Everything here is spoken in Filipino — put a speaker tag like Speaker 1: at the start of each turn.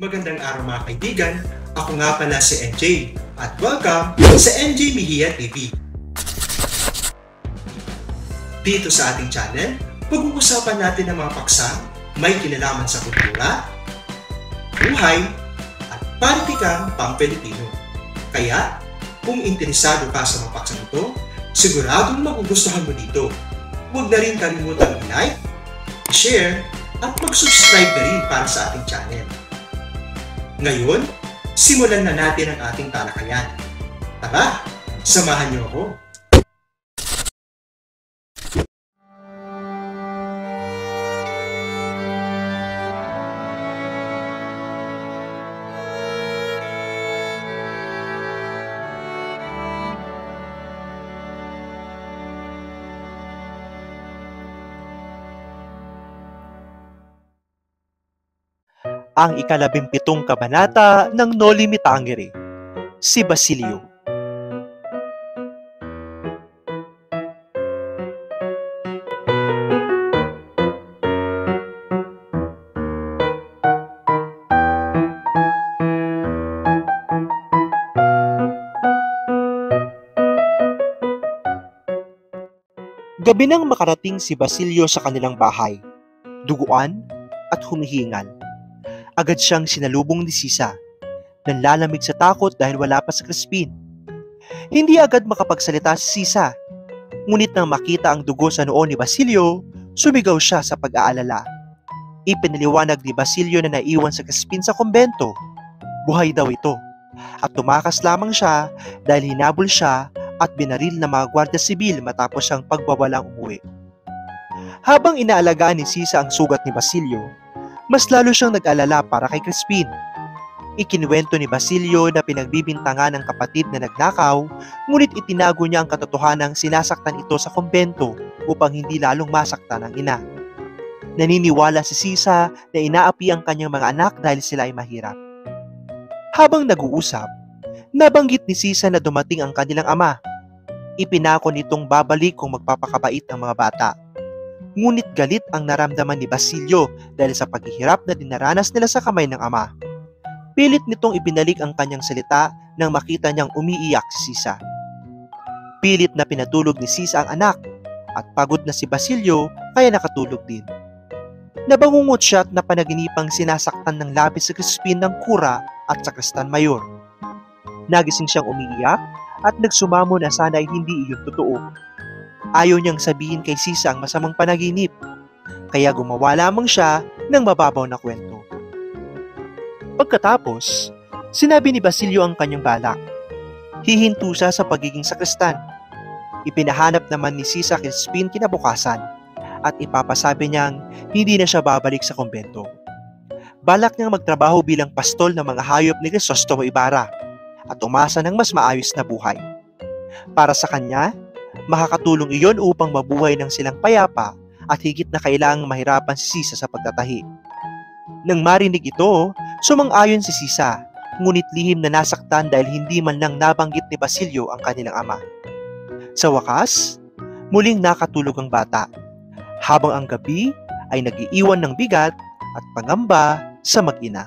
Speaker 1: Magandang araw mga kaibigan, ako nga pala si NJ at welcome sa NJ Mejia TV. Dito sa ating channel, pag-uusapan natin ang mga paksang may kinalaman sa kultura, buhay, at politikang pang-Pilipino. Kaya, kung interesado ka sa mga paksang ito, siguradong magugustuhan mo dito. Huwag na rin kalimutang i-like, share, at mag-subscribe na rin para sa ating channel. Ngayon, simulan na natin ang ating talakayan. Tara, samahan niyo ako.
Speaker 2: Ang ika-17 kabanata ng Noli Me Tangere, si Basilio. Gabi nang makarating si Basilio sa kanilang bahay, duguan at humihingal. Agad siyang sinalubong ni Sisa, nanlalamig sa takot dahil wala pa si Crispin. Hindi agad makapagsalita si Sisa, ngunit nang makita ang dugo sa noo ni Basilio, sumigaw siya sa pag-aalala. Ipinaliwanag ni Basilio na naiwan sa Crispin sa kumbento. Buhay daw ito, at tumakas lamang siya dahil hinabol siya at binaril ng mga gwardiya sibil matapos siyang pagbawalang umuwi. Habang inaalagaan ni Sisa ang sugat ni Basilio, mas lalo siyang nag-alala para kay Crispin. Ikinuwento ni Basilio na pinagbibintangan ng kapatid na nagnakaw, ngunit itinago niya ang katotohanang sinasaktan ito sa kumbento upang hindi lalong masaktan ang ina. Naniniwala si Sisa na inaapi ang kanyang mga anak dahil sila ay mahirap. Habang nag-uusap, nabanggit ni Sisa na dumating ang kanilang ama. Ipinako nitong babalik kung magpapakabait ng mga bata. Ngunit galit ang naramdaman ni Basilio dahil sa paghihirap na dinaranas nila sa kamay ng ama. Pilit nitong ibinalik ang kanyang salita nang makita niyang umiiyak si Sisa. Pilit na pinatulog ni Sisa ang anak at pagod na si Basilio kaya nakatulog din. Nabangungot siya at napanaginipang sinasaktan ng labis si Crispin ng kura at sakristan mayor. Nagising siyang umiiyak at nagsumamo na sana ay hindi iyon totoo. Ayaw niyang sabihin kay Sisa ang masamang panaginip, kaya gumawa lamang siya ng mababaw na kwento. Pagkatapos, sinabi ni Basilio ang kanyang balak. Hihinto siya sa pagiging sakristan. Ipinahanap naman ni Sisa Crispin kinabukasan at ipapasabi niyang hindi na siya babalik sa kumbento. Balak niyang magtrabaho bilang pastol ng mga hayop ni Crisostomo Ibarra at umasa ng mas maayos na buhay. Para sa kanya, makakatulong iyon upang mabuhay ng silang payapa at higit na kailangang mahirapan si Sisa sa pagtatahi. Nang marinig ito, sumang-ayon si Sisa, ngunit lihim na nasaktan dahil hindi man lang nabanggit ni Basilio ang kanilang ama. Sa wakas, muling nakatulog ang bata, habang ang gabi ay nag-iiwan ng bigat at pangamba sa mag-ina.